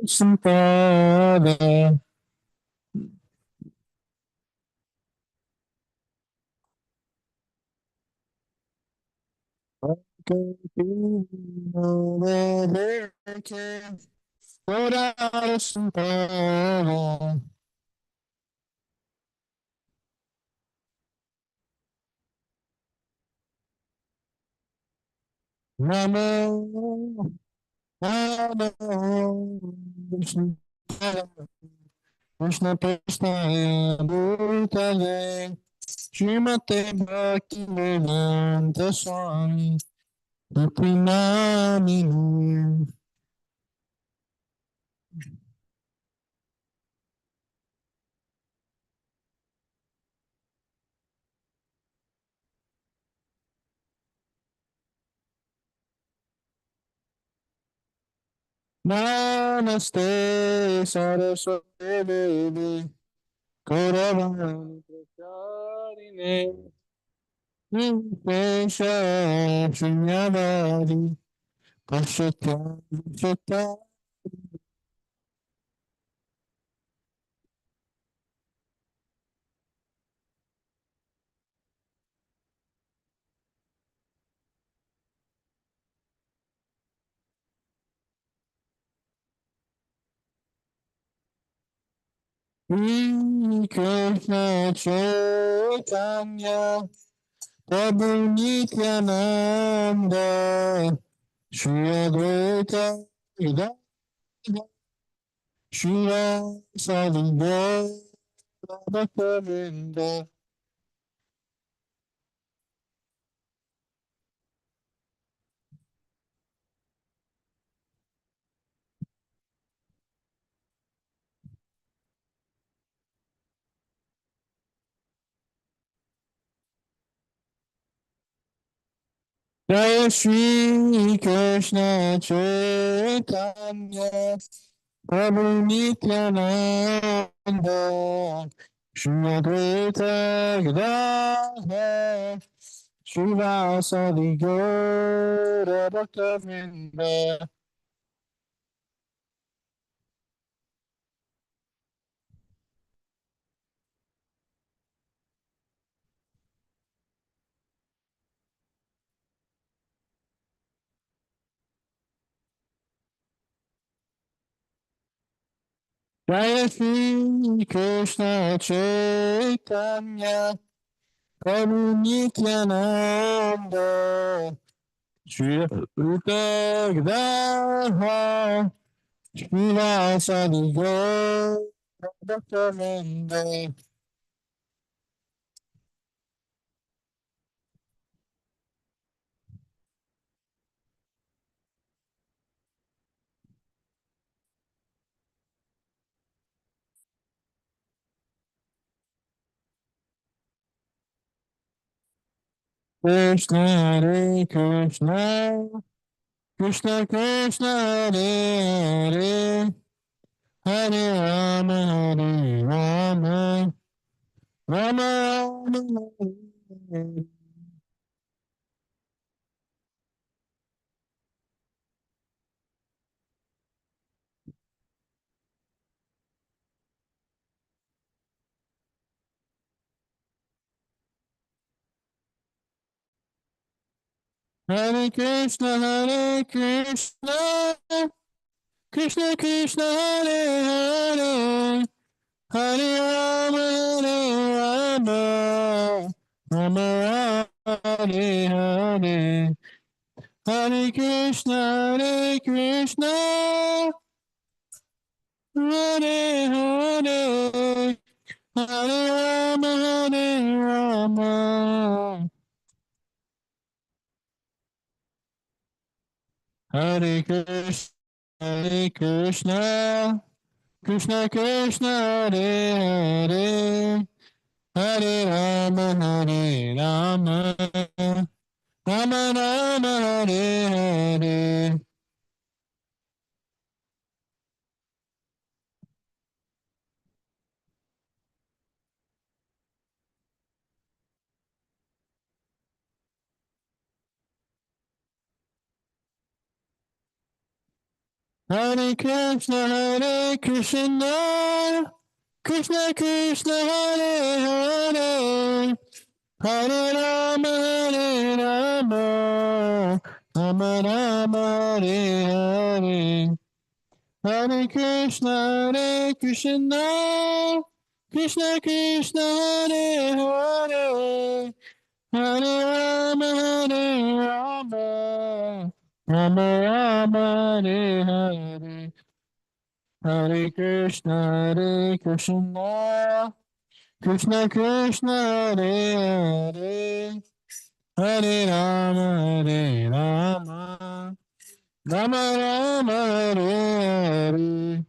Sempada que orar sempada Namo Namo Krishna Prasthaya Bhutale Srimate Bhaktivedanta Swami Bhaktinamini Namaste Saraswati Devi Gauravani Pracharine Nirvesha Shunyavadi Pashatya Vishata Shri Krishna Chaitanya Prabhu Nityananda Shri Advaita Gadadhar Shri Sadhu Bhaktavinda Jai Shri Krishna Chaitanya Prabhu Nityananda Shri Advaita Gadadhar Srivasadi Gaura Bhaktavinda Jai Shri Krishna Chaitanya Prabhu Nityananda Shri Advaita Gadadhar Srivasadi Gaura Bhaktavinda Krishna Hare Krishna Krishna Krishna Hare Hare Hare Rama Hare Rama Rama Rama Hare Hare Hare Krishna Krishna Krishna Hare Hare Hare Rama Hare Rama Rama Hare Hare Hare Krishna Hare Hare Hare Rama Hare Rama Hare Krishna Hare Krishna Krishna Krishna Hare Hare Hare Rama Hare Rama Rama Rama Hare Hare. Hare Krishna, Hare Krishna, Krishna Krishna, Hare Hare, Hare Rama, Hare Rama, Rama Rama, Hare Hare. Hare Krishna, Hare Krishna, Krishna Krishna, Hare Hare, Hare Rama, Hare Rama, Rama Rama, Hare Hare. Hare Krishna, Hare Krishna, Krishna Krishna, Hare Hare, Hare Rama, Hare Rama, Rama Rama, Hare Hare.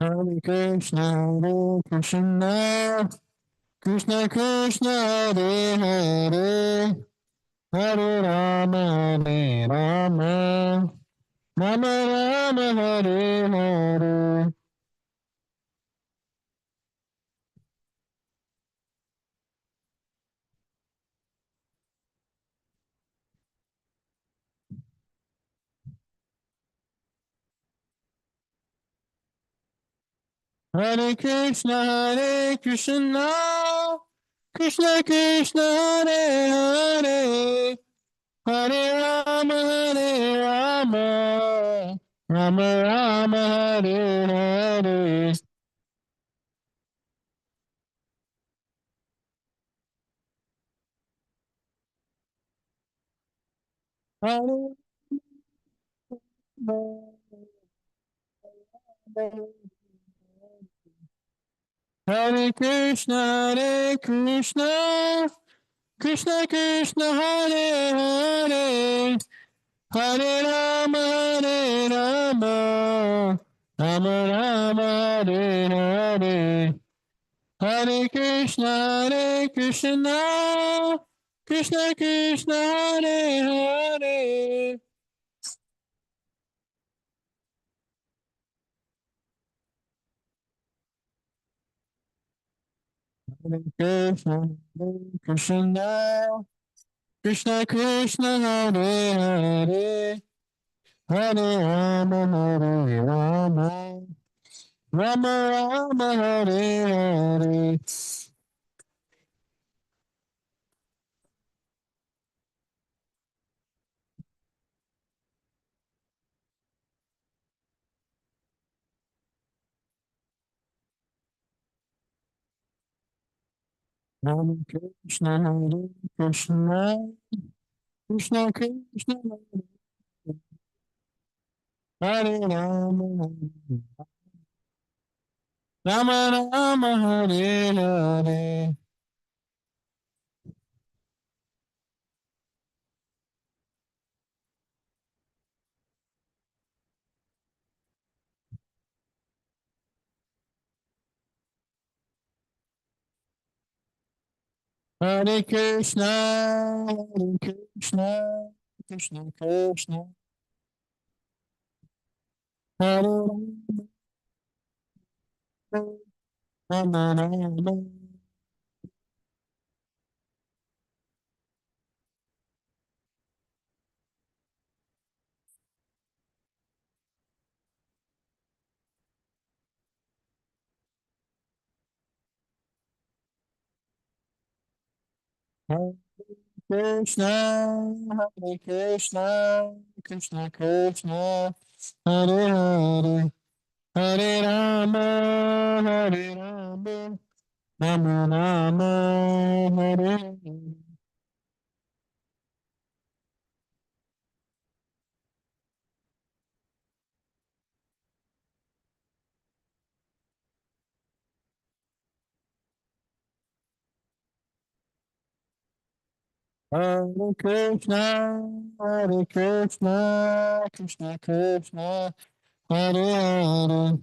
Hare Krishna, Hare Krishna, Krishna Krishna, Hare Hare, Hare Rama, Hare Rama, Rama Rama, Hare Hare. Hare Krishna, Hare Krishna, Krishna Krishna, Hare Hare, Hare Rama, Hare Rama, Rama Rama, Hare Hare. Hare Hare Krishna, Hare Krishna, Krishna Krishna, Hare Hare, Hare Rama, Hare Rama, Rama Rama, Hare Hare. Hare Krishna, Hare Krishna, Krishna Krishna, Hare Hare. Hare Krishna, Hare Krishna, Krishna Krishna, Hare Hare, Hare Rama, Hare Rama, Rama Rama, Hare Hare. Hare Krishna, Hare Krishna, Krishna Krishna, Hare Rama, Rama Rama, Hare Hare. Hare Krishna, Hare Krishna, Krishna Krishna, Hare Rama, Rama Rama. Hare Krishna, Hare Krishna, Krishna Krishna, Hare Hare, Hare Rama, Hare Rama, Rama Rama, Hare Hare. Hare Krishna, Krishna Krishna, Hare Hare,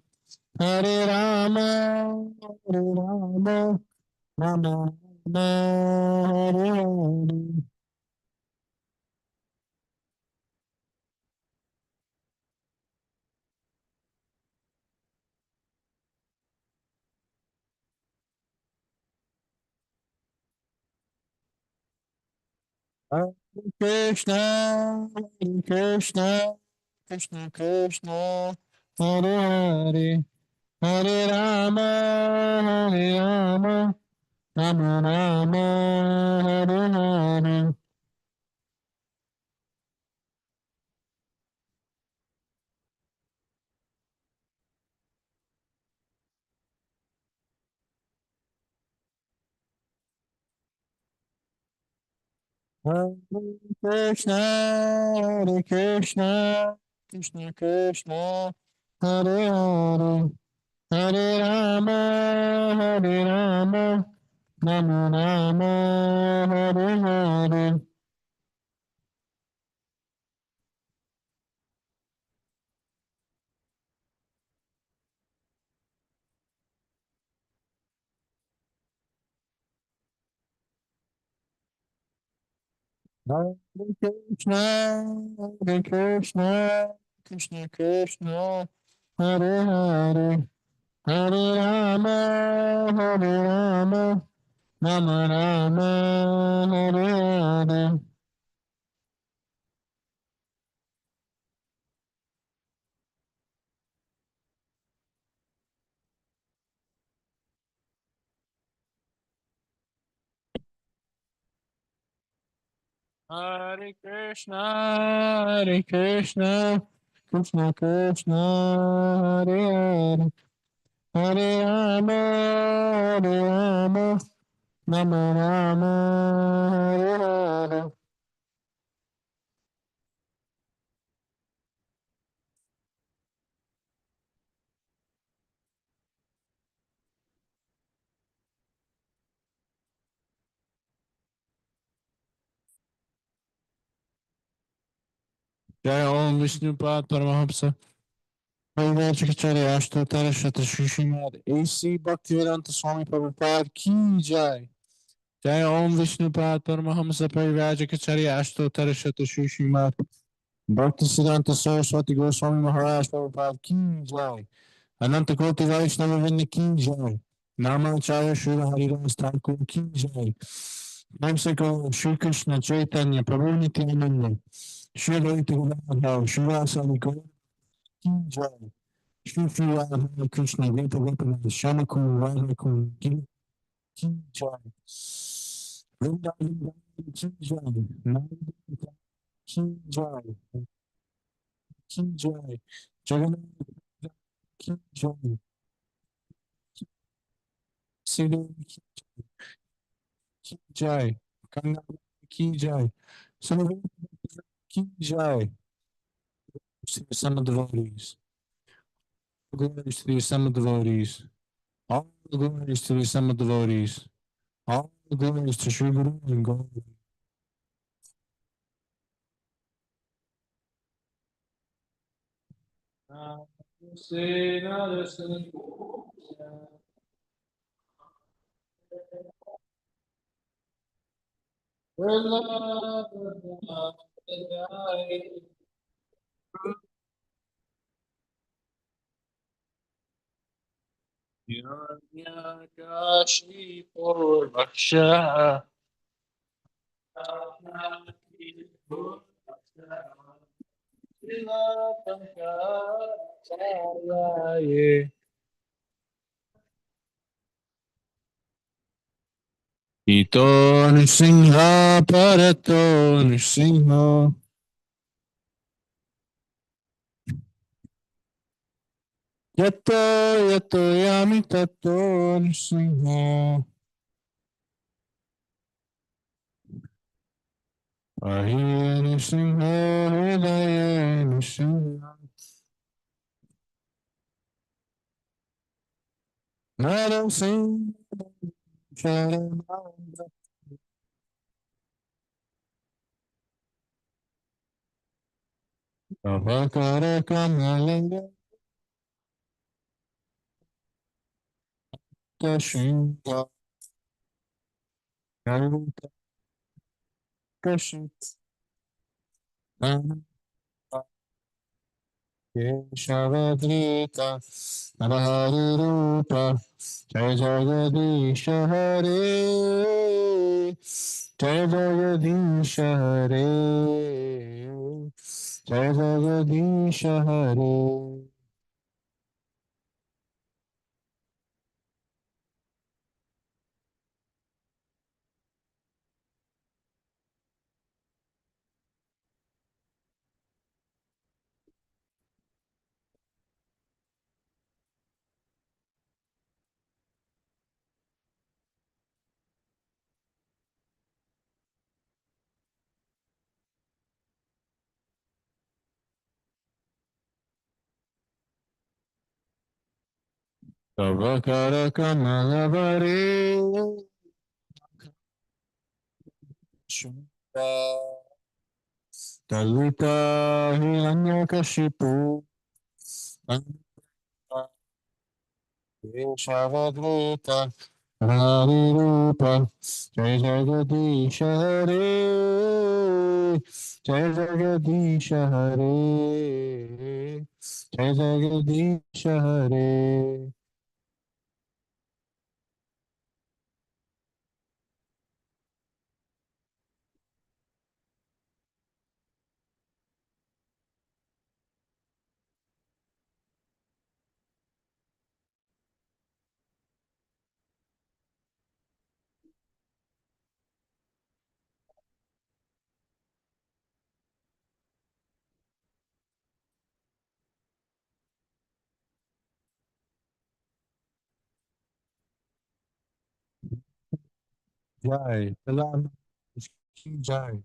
Hare Rama, Hare Rama, Rama Rama, Hare Hare. Hare Krishna, Hare Krishna, Krishna Krishna, Hare Hare, Hare Rama, Hare Rama, Rama Rama, Hare Hare. Hare Krishna, Hare Krishna, Krishna Krishna, Hare Hare, Hare Rama, Hare Rama, Rama Rama, Hare Hare. Hare Krishna, Hare Krishna, Krishna Krishna, Hare Hare, Hare Rama, Hare Rama, Rama Rama, Hare Hare. Hare Krishna, Hare Krishna, Krishna Krishna, Hare Hare, Hare Rama, Hare Rama, Rama Rama, Hare Hare. जय ओम Vishnupad Paramhans परिव्राजकाचार्य अष्टोत्तर शतश्री Shrimad AC Bhaktivedanta Swami Prabhupada की जय. जय ओम Vishnupad Paramhans परिव्राजकाचार्य अष्टोत्तर शतश्री Shrimad Bhaktisiddhanta Saraswati Goswami Maharaj Prabhupada ki jai. Ananta Koti Vaishnava Vrinda ki jai. Namacharya Srila Haridas Thakur ki jai. Namsako Shri Krishna Chaitanya Prabhu Nityananda Shri Advaita Gadadhar Srivasadi Gaur ki jai. Shri Shri Radha Krishna Vita Gopala Shamakun Radhakun ki jai. Vrindavan ki jai. Nanda ki jai. Ki jai. Jagannath ki jai. Siddhi ki jai. Kangal ki jai. Samavita ki jai. Some devotees. Glories to the assembled devotees. All the glories to the assembled devotees. All the glories to Sri Guru and Govinda. Kashi Purvaksha Ito Nrsimha Parato Nrsimha Yato Yato Yami Tato Nrsimha Ahir Nrsimha Hridaya Nrsimha Naro Singh Sharanam Avakara Kamalinga Kashinga Karuta Kashita Keshavadrita Narahari Rupa Jai Jagadisha Hare Jai Jagadisha Hare Jai Jagadisha Hare. Tavakara Kamalavare Shunta Talita Hiranyakashipu Keshavadrita Hari Rupa Jai Jagadisha Hare Jai Jagadisha Hare Jai Jagadisha Hare. Jai, Salam, Jai.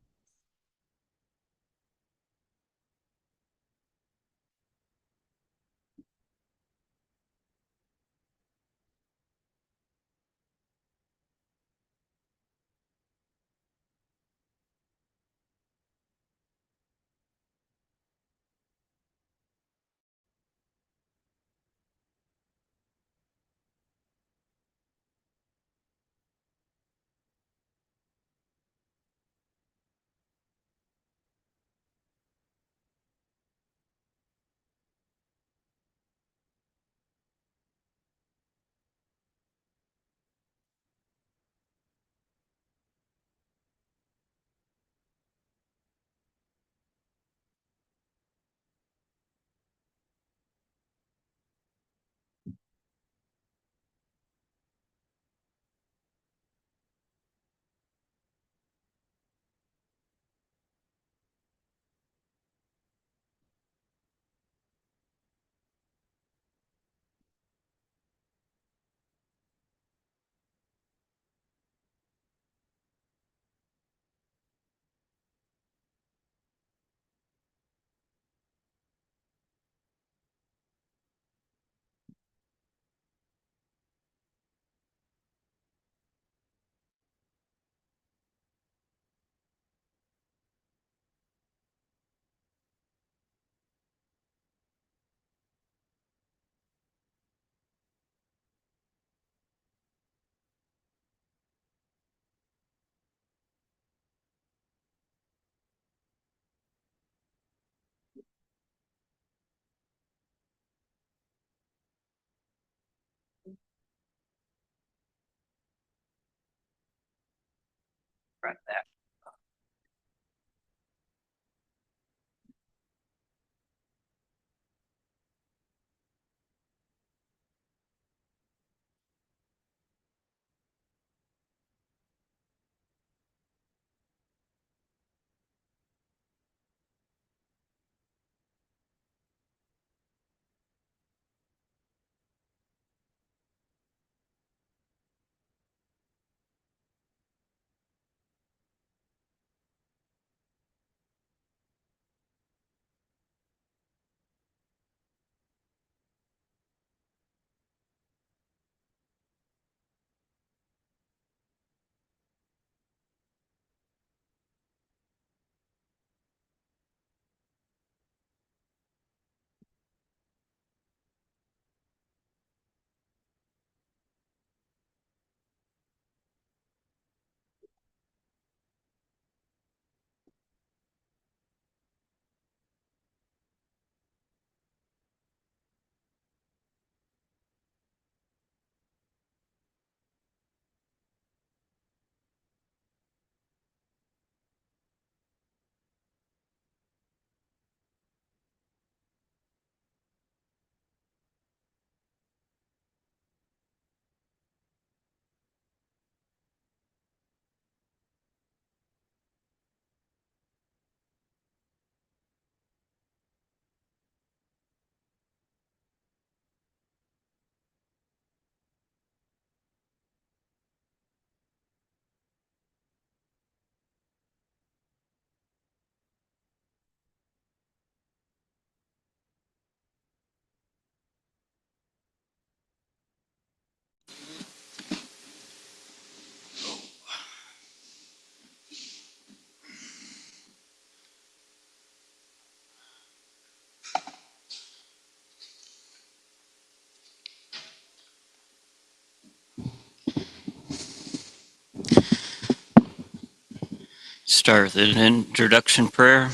start with an introduction prayer.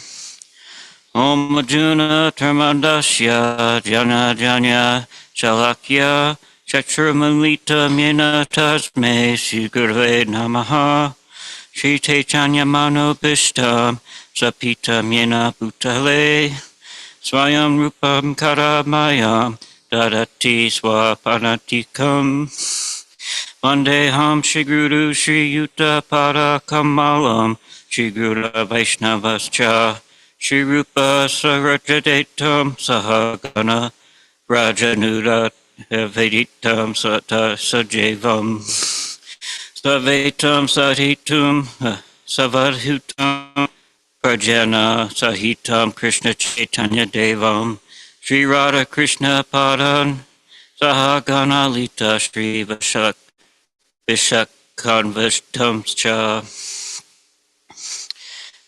Om Arjuna Termandasya Jana Janya Shalakya Chakramalita Mena Tasme Shri Gurve Namaha Shri Chaitanya Mano Bishtam Sapita Mena Bhutale Swayam Rupam Karamayam Dadati Swapanatikam Vandeham Shri Guru Shri Yuta Pada Kamalam Shri Guru Vaishnavascha Shri Rupa Sarajadetam Sahagana Rajanuda Veditam Sata Sajevam Savetam Sahitum Savadhutam Prajana Sahitam Krishna Chaitanya Devam Shri Radha Krishna Padan Sahagana Lita Shri Vishakkanvashtam Cha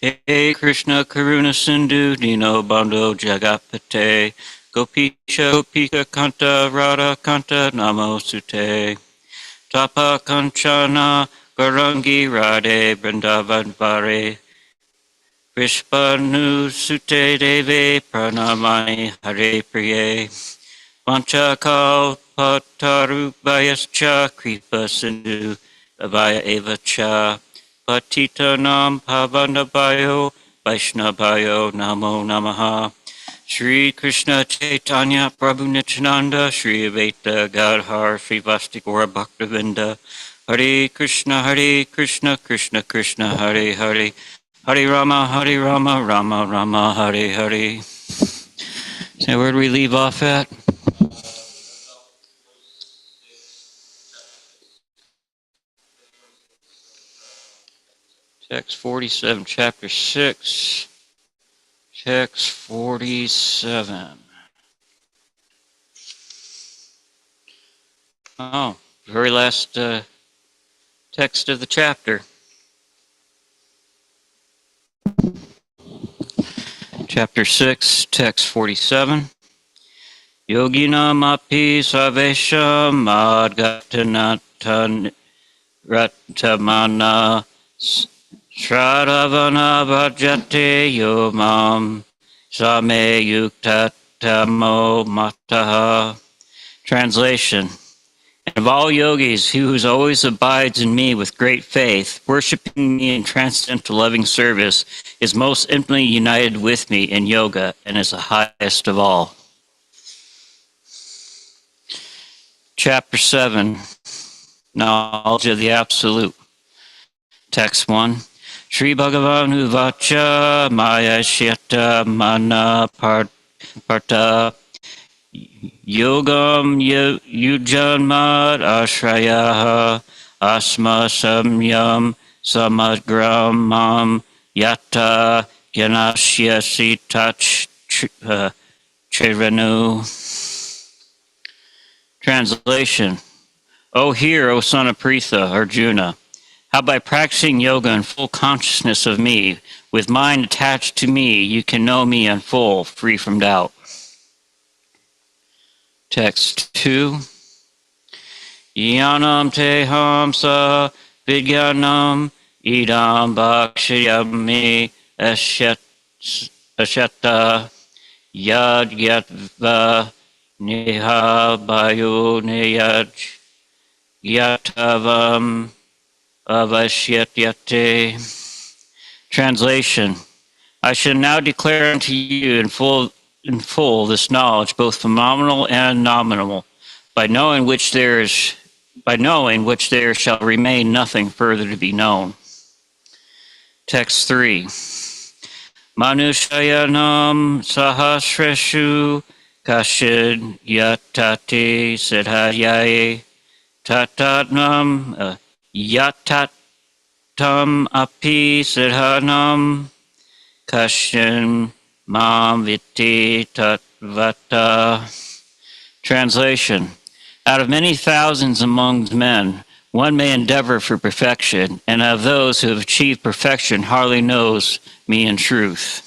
Hey Krishna Karuna Sindhu Dino Bando Jagapate Gopisha Gopika Kanta Radha Kanta Namo Sute Tapa Kanchana Garangi Radhe Vrindavan Vare Vishpanu Sute Deve Pranamani Hare Priye Vanchakal Patarubhayascha Kripa Sindhu Avaya Eva Cha Patitanam Pavanabayo Vaishnavayo Namo Namaha Shri Krishna Chaitanya Prabhu Nityananda Shri Advaita Gadhar Shri Vastigora Bhaktavinda Hare Krishna Krishna Krishna Hare Hare Hare Rama Rama Rama Hare Hare. So where do we leave off at? Text 47, chapter 6, text 47. Oh, very last text of the chapter. Chapter 6, text 47. Yoginam api savesham adgatanatan ratamana Shradavana bhajate yomam same yuktatamo mataha. Translation. And of all yogis, he who always abides in me with great faith, worshipping me in transcendental loving service, is most intimately united with me in yoga and is the highest of all. Chapter 7. Knowledge of the Absolute. Text 1. Sri Bhagavan Uvacha Maya Sheta Mana Parta Yogam Yujanmad Ashrayaha Asma Samyam Samagramam Yata Ganashyasi Tach Chiranu. Translation. O hear, O son of Pritha, Arjuna, how by practicing yoga in full consciousness of me, with mind attached to me, you can know me in full, free from doubt. Text 2. Yanam teham sa vidyanam idam bhakshayami ashata yad yatva neha bayo neyaj yatavam avashyate. Translation. I shall now declare unto you in full this knowledge, both phenomenal and nominal, by knowing which there shall remain nothing further to be known. Text 3. Manushayanam sahasreshu kashid yatati siddhayaye tatatnam yatatam api siddhanam kashin mam viti tatvata. Translation. Out of many thousands among men, one may endeavor for perfection, and of those who have achieved perfection hardly knows me in truth.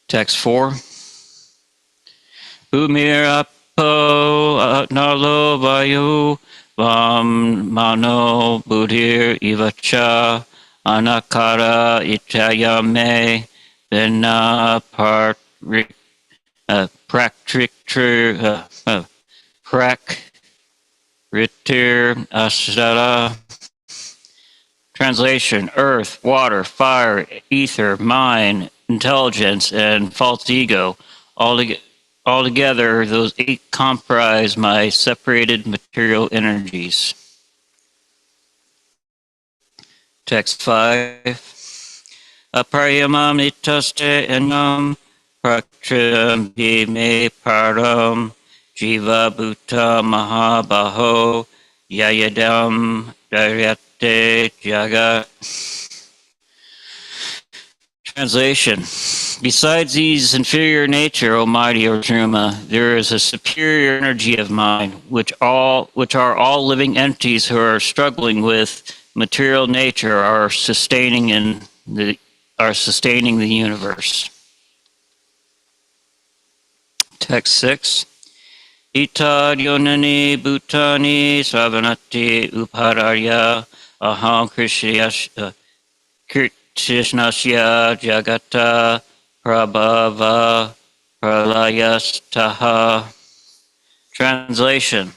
Text 4. Bhumirapo nalo vayu vam mano buddhir ivacha Anakara itayame bina prakritir asara. Translation: earth, water, fire, ether, mind, intelligence, and false ego. Altogether, those 8 comprise my separated material energies. Text 5. Aparyamam itaste enam prakritam me param jiva bhuta mahabaho yayadam daryate jagat. Translation: besides these inferior nature, O mighty Arjuna, there is a superior energy of mind, which are all living entities who are struggling with material nature are sustaining the universe. Text 6. Ita yonani bhutani savanati upararya aham Krishnasya Jagata Prabhava Pralayastaha. Translation: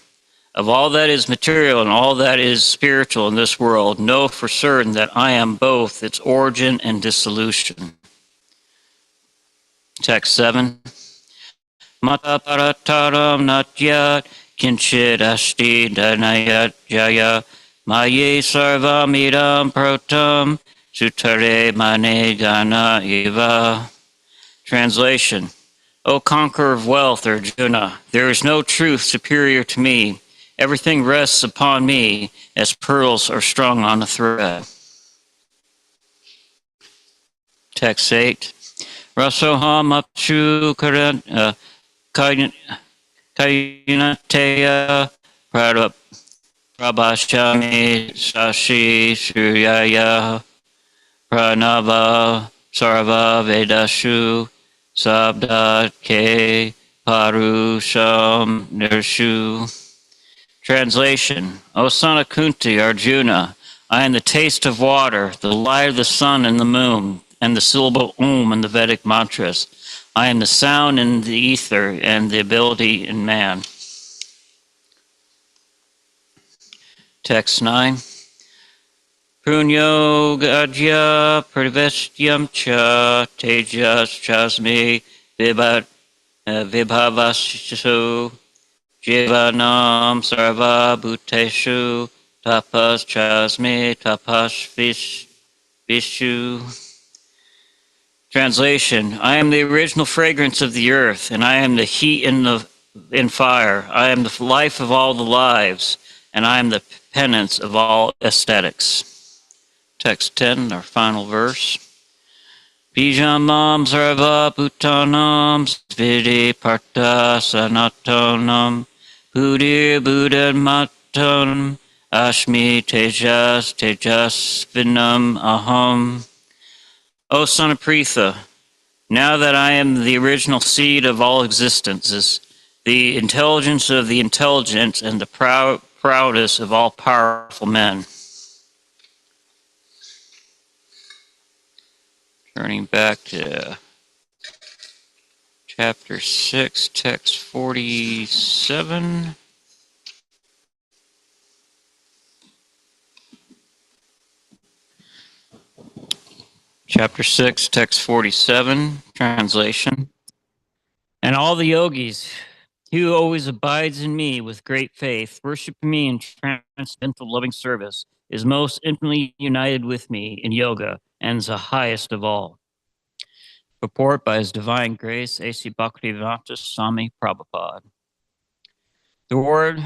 of all that is material and all that is spiritual in this world, know for certain that I am both its origin and dissolution. Text 7. Mata parataram natyat kinchid asti danayat jaya maye sarvamidam protam sutare mane gana eva. Translation: O conqueror of wealth, Arjuna, there is no truth superior to me. Everything rests upon me as pearls are strung on a thread. Text 8. Rasoham apshu kayunateya prabhashami sashi suryaya pranava sarva vedashu sabdat ke parusham nirshu. Translation: O son of Kunti, Arjuna, I am the taste of water, the light of the sun and the moon, and the syllable Om in the Vedic mantras. I am the sound in the ether and the ability in man. Text 9. Prunyo gadya pravestyam cha tejas chasmi vibhavashu jivanam sarva bhuteshu tapas chasmi tapas vishu. Translation: I am the original fragrance of the earth, and I am the heat in fire. I am the life of all the lives, and I am the penance of all aesthetics. Text 10, our final verse. Bijamam sarva bhutanam svidi parta sanatanam buddhir buddhamatam ashmi tejasvinam aham. O son of Pritha, now that I am the original seed of all existences, the intelligence of the intelligent, and the proudest of all powerful men. Turning back to chapter 6, text 47. Chapter 6, text 47, translation. And all the yogis, he who always abides in me with great faith, worship me in transcendental loving service, is most intimately united with me in yoga and is the highest of all. Purport by His Divine Grace, A.C. Bhaktivedanta Swami Prabhupada. The word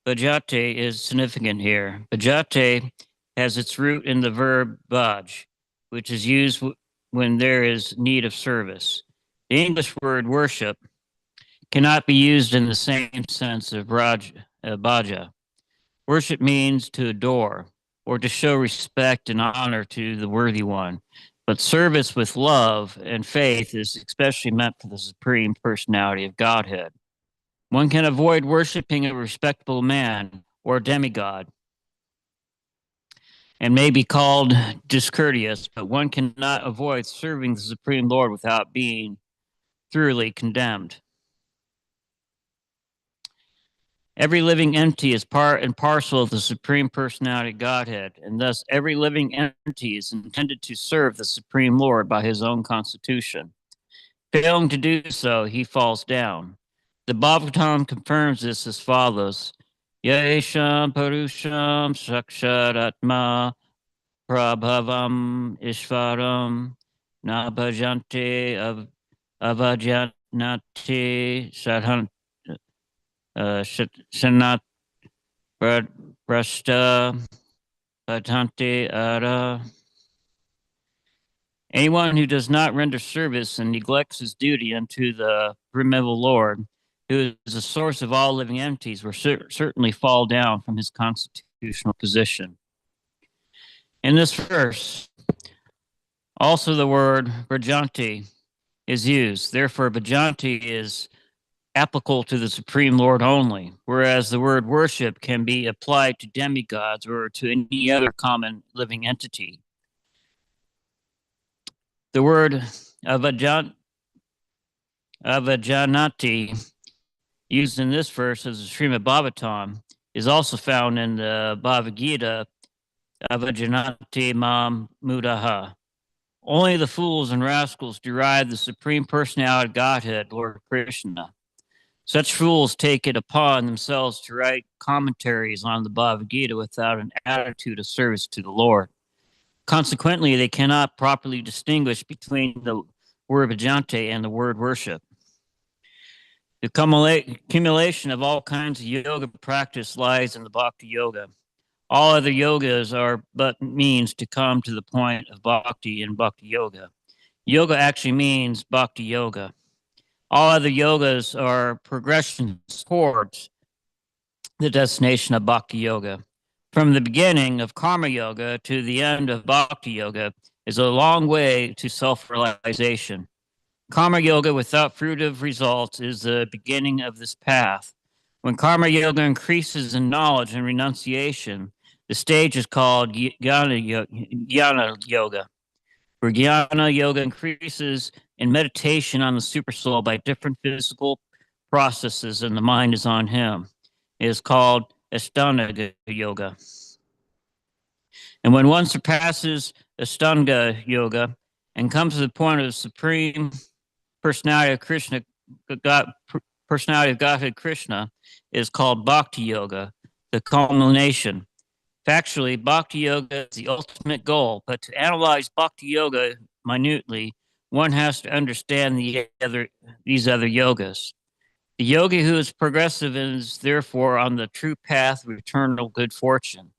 bhajate is significant here. Bhajate has its root in the verb bhaj, which is used when there is need of service. The English word worship cannot be used in the same sense of bhaja. Worship means to adore or to show respect and honor to the worthy one. But service with love and faith is especially meant for the Supreme Personality of Godhead. One can avoid worshiping a respectable man or demigod and may be called discourteous, but one cannot avoid serving the Supreme Lord without being thoroughly condemned. Every living entity is part and parcel of the Supreme Personality Godhead, and thus every living entity is intended to serve the Supreme Lord by his own constitution. Failing to do so, he falls down. The Bhagavatam confirms this as follows: Yesham Parusham Saksharatma Prabhavam Ishvaram Nabhajante Avajanati Sanat Prashta Patante Ara. Anyone who does not render service and neglects his duty unto the primeval Lord, who is the source of all living entities, will certainly fall down from his constitutional position. In this verse, also the word Brajanti is used. Therefore, Brajanti is applicable to the Supreme Lord only, whereas the word worship can be applied to demigods or to any other common living entity. The word avajanati, used in this verse as the Srimad Bhagavatam, is also found in the Bhagavad Gita, avajanati mam mudaha. Only the fools and rascals derive the Supreme Personality of Godhead, Lord Krishna. Such fools take it upon themselves to write commentaries on the Bhagavad Gita without an attitude of service to the Lord. Consequently, they cannot properly distinguish between the word bhajante and the word worship. The accumulation of all kinds of yoga practice lies in the bhakti yoga. All other yogas are but means to come to the point of bhakti in bhakti yoga. Yoga actually means bhakti yoga. All other yogas are progressions towards the destination of bhakti yoga. From the beginning of karma yoga to the end of bhakti yoga is a long way to self-realization. Karma yoga without fruitive results is the beginning of this path. When karma yoga increases in knowledge and renunciation, the stage is called jnana yoga, where jnana yoga increases in meditation on the supersoul by different physical processes and the mind is on him. It is called Ashtanga yoga. And when one surpasses Ashtanga yoga and comes to the point of the Supreme Personality of Krishna, Personality of Godhead Krishna, is called Bhakti yoga, the culmination. Factually, Bhakti yoga is the ultimate goal, but to analyze Bhakti yoga minutely, one has to understand these other yogas. The yogi who is progressive is therefore on the true path of eternal good fortune.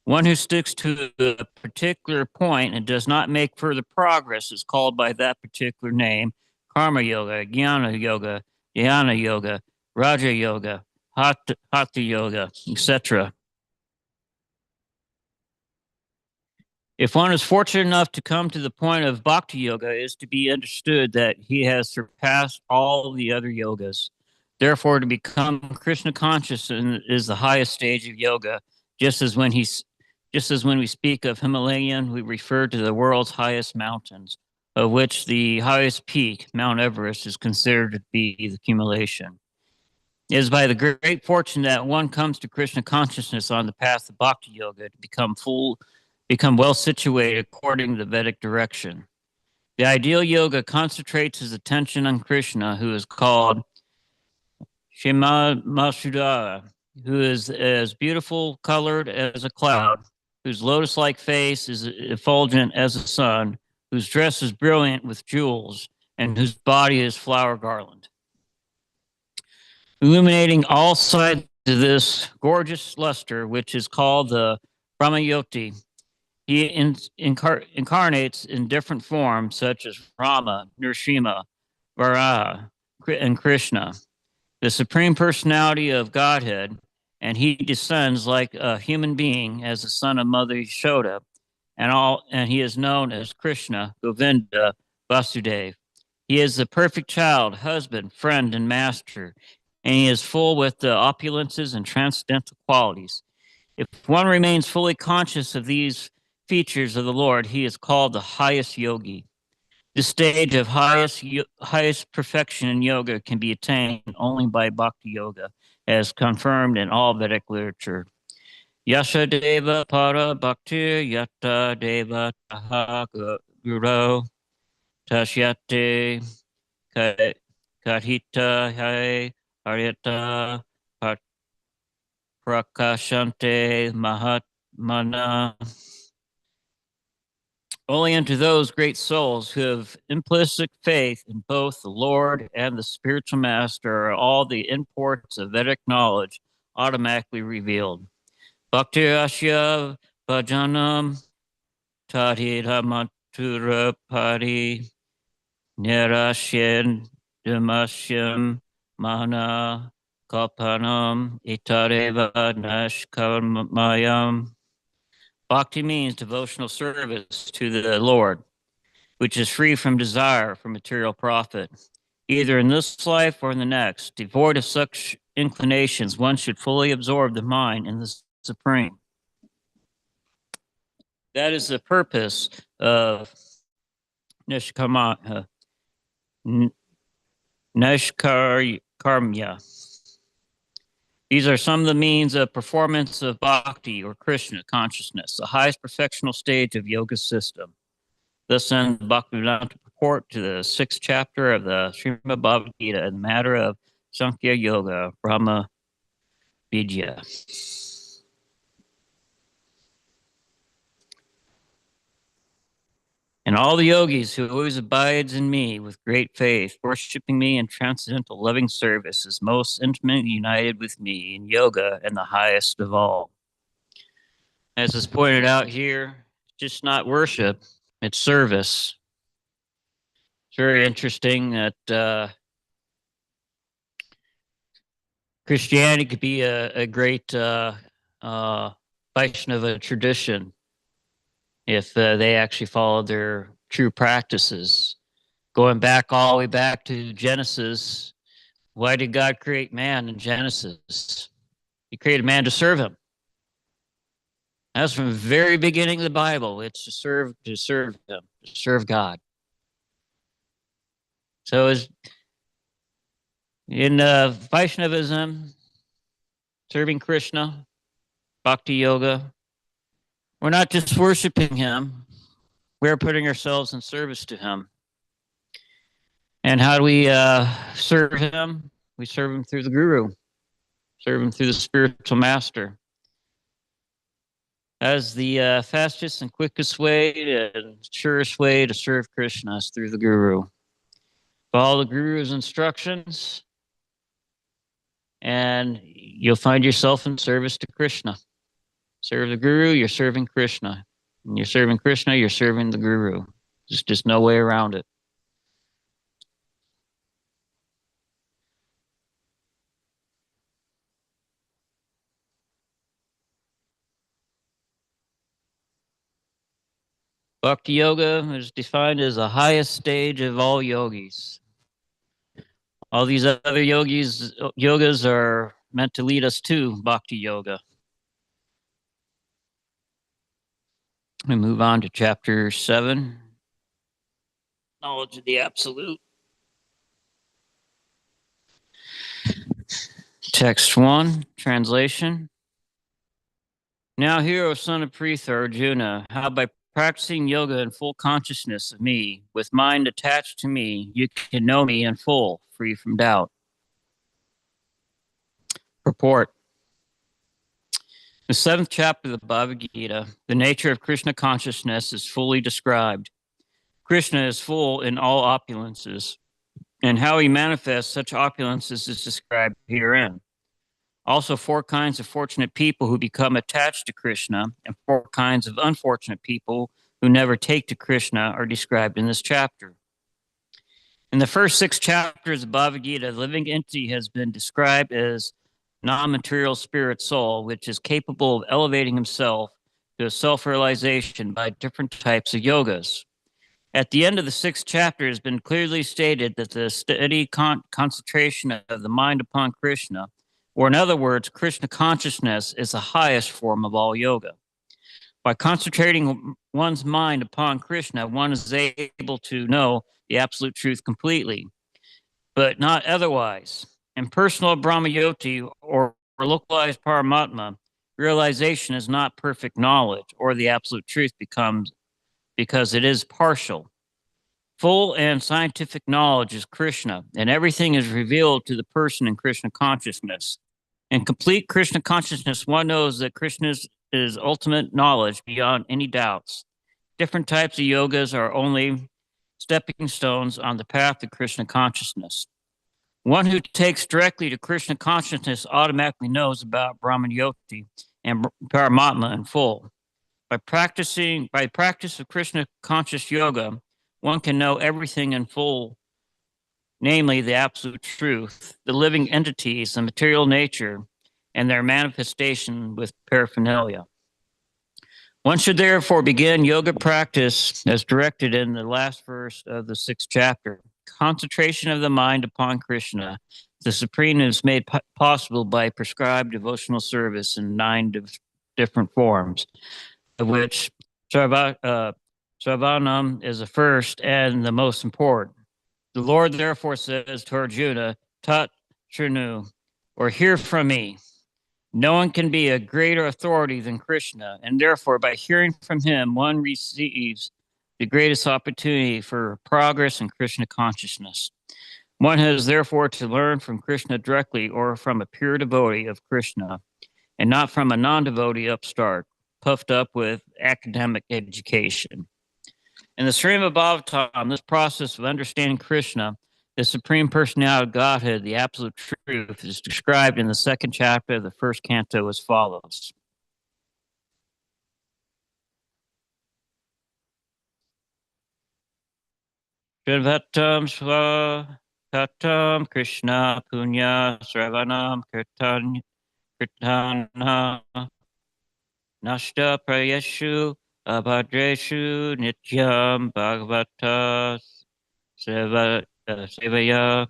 One who sticks to a particular point and does not make further progress is called by that particular name: karma yoga, jnana yoga, dhyana yoga, raja yoga, hatha yoga, etc. If one is fortunate enough to come to the point of bhakti yoga, it is to be understood that he has surpassed all the other yogas. Therefore, to become Krishna conscious is the highest stage of yoga. Just as when we speak of Himalayan, we refer to the world's highest mountains, of which the highest peak, Mount Everest, is considered to be the accumulation. It is by the great fortune that one comes to Krishna consciousness on the path of bhakti yoga to become well situated according to the Vedic direction. The ideal yoga concentrates his attention on Krishna, who is called Shema Masudara, who is as beautiful colored as a cloud, whose lotus-like face is effulgent as the sun, whose dress is brilliant with jewels, and whose body is flower garland. Illuminating all sides of this gorgeous luster, which is called the Brahmayoti, he incarnates in different forms such as Rama, Nrsimha, Varaha, and Krishna, the Supreme Personality of Godhead, and he descends like a human being as the son of Mother Yashoda, and he is known as Krishna, Govinda, Vasudeva. He is the perfect child, husband, friend, and master, and he is full with the opulences and transcendental qualities. If one remains fully conscious of these features of the Lord, he is called the highest yogi. The stage of highest perfection in yoga can be attained only by bhakti yoga, as confirmed in all Vedic literature. Yasha deva para bhaktir yatta deva taha guru tashyate kahita hai haryata prakashante mahatmana. Only unto those great souls who have implicit faith in both the Lord and the spiritual master are all the imports of Vedic knowledge automatically revealed. Bhakti Asya Bhajanam Tadhira Matura Pari Nirashyan Damasyam Mahana Kalpanam Itareva Nashkarmayam. Bhakti means devotional service to the Lord, which is free from desire for material profit, either in this life or in the next. Devoid of such inclinations, one should fully absorb the mind in the Supreme. That is the purpose of Nishkarmya. These are some of the means of performance of bhakti or Krishna consciousness, the highest perfectional stage of yoga system. Thus ends the Bhaktivedanta purport to the 6th chapter of the Srimad Bhagavad Gita in the matter of Sankhya Yoga, Brahma Vidya. And all the yogis who always abides in me with great faith, worshiping me in transcendental loving service, is most intimately united with me in yoga and the highest of all. As is pointed out here, just not worship, it's service. It's very interesting that Christianity could be a great Vaishnava tradition if they actually followed their true practices. Going back all the way back to Genesis, why did God create man in Genesis? He created man to serve him. That's from the very beginning of the Bible. It's to serve him, to serve God. So as in Vaishnavism, serving Krishna, Bhakti Yoga, we're not just worshiping him, we're putting ourselves in service to him. And how do we serve him? We serve him through the Guru, serve him through the spiritual master. As the fastest and quickest way and surest way to serve Krishna is through the Guru. Follow the Guru's instructions, and you'll find yourself in service to Krishna. Serve the Guru, you're serving Krishna. When you're serving Krishna, you're serving the Guru. There's just no way around it. Bhakti Yoga is defined as the highest stage of all yogis. All these other yogas are meant to lead us to Bhakti Yoga. We move on to chapter 7, Knowledge of the Absolute. Text 1, translation. Now hear, O son of Pritha, Arjuna, how by practicing yoga in full consciousness of me, with mind attached to me, you can know me in full, free from doubt. Purport. The 7th chapter of the Bhagavad Gita, the nature of Krishna consciousness is fully described. Krishna is full in all opulences, and how he manifests such opulences is described herein. Also, 4 kinds of fortunate people who become attached to Krishna, and 4 kinds of unfortunate people who never take to Krishna are described in this chapter. In the first 6 chapters of Bhagavad Gita, the living entity has been described as non-material spirit soul, which is capable of elevating himself to a self-realization by different types of yogas. At the end of the 6th chapter, it has been clearly stated that the steady concentration of the mind upon Krishna, or in other words, Krishna consciousness, is the highest form of all yoga. By concentrating one's mind upon Krishna, one is able to know the absolute truth completely, but not otherwise. In personal Brahmayoti or localized Paramatma, realization is not perfect knowledge or the absolute truth becomes because it is partial. Full and scientific knowledge is Krishna, and everything is revealed to the person in Krishna consciousness. In complete Krishna consciousness, one knows that Krishna is ultimate knowledge beyond any doubts. Different types of yogas are only stepping stones on the path to Krishna consciousness. One who takes directly to Krishna consciousness automatically knows about Brahman Yoti and Paramatma in full. By practice of Krishna conscious yoga, one can know everything in full, namely the absolute truth, the living entities, the material nature, and their manifestation with paraphernalia. One should therefore begin yoga practice as directed in the last verse of the 6th chapter. Concentration of the mind upon Krishna, the Supreme, is made possible by prescribed devotional service in 9 different forms, of which Sarvanam is the first and the most important. The Lord therefore says to Arjuna, Tat Shrinu, or hear from me. No one can be a greater authority than Krishna, and therefore by hearing from him, one receives the greatest opportunity for progress in Krishna consciousness. One has therefore to learn from Krishna directly or from a pure devotee of Krishna, and not from a non-devotee upstart, puffed up with academic education. In the Srimad Bhagavatam, this process of understanding Krishna, the Supreme Personality of Godhead, the Absolute Truth, is described in the 2nd chapter of the 1st canto as follows. Shrivatam Swakatam Krishna Punya Sravanam Kirtana Nashta Prayeshu Abhadreshu Nityam Bhagavata Sevaya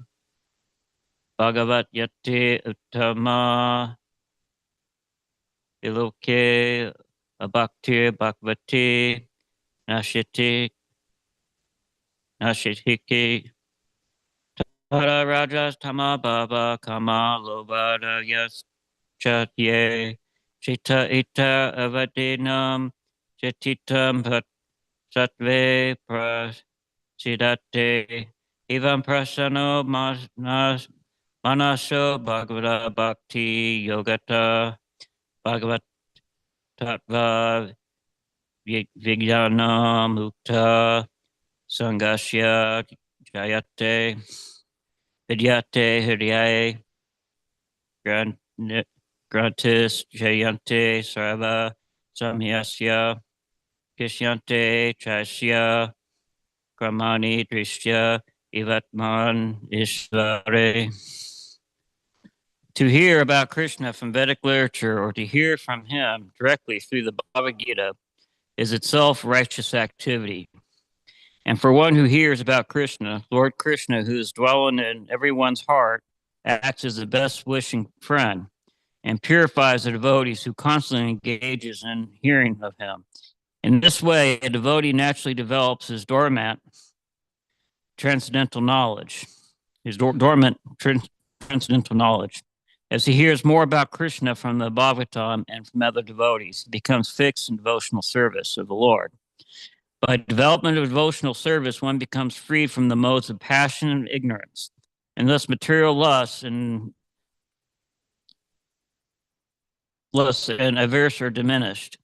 Bhagavat Yate Uttama Iloke Abhakti Bhagavati Nashitiki Tara Rajas Tama Baba Kama Lobada Yas Chatye Chita Ita Avadinam Chetitam Satve Prasidate Evam Prasano Manasho Bhagavata Bhakti Yogata Bhagavat Tattva Vijnana Mukta Sangasya Jayate Vidyate Hridyaye Grantis Jayante Sarva Samyasya Kishyante Chasya Kramani Drishya Ivatman Ishvare. To hear about Krishna from Vedic literature or to hear from him directly through the Bhagavad Gita is itself righteous activity. And for one who hears about Krishna, Lord Krishna, who is dwelling in everyone's heart, acts as the best wishing friend and purifies the devotees who constantly engages in hearing of him. In this way, a devotee naturally develops his dormant transcendental knowledge, transcendental knowledge. As he hears more about Krishna from the Bhagavatam and from other devotees, he becomes fixed in devotional service of the Lord. By development of devotional service, one becomes freed from the modes of passion and ignorance, and thus material lust and averse are diminished.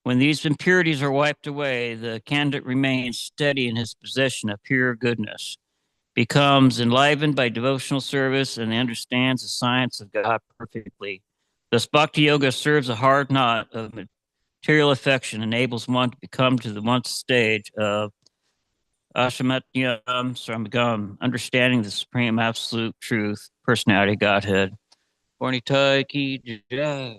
When these impurities are wiped away, the candidate remains steady in his position of pure goodness, becomes enlivened by devotional service, and understands the science of God perfectly. Thus, Bhakti Yoga serves a hard knot of material affection, enables one to become to the one stage of Ashamatnyam Sramagam, understanding the supreme absolute truth, personality, Godhead. Bornitai ki jai.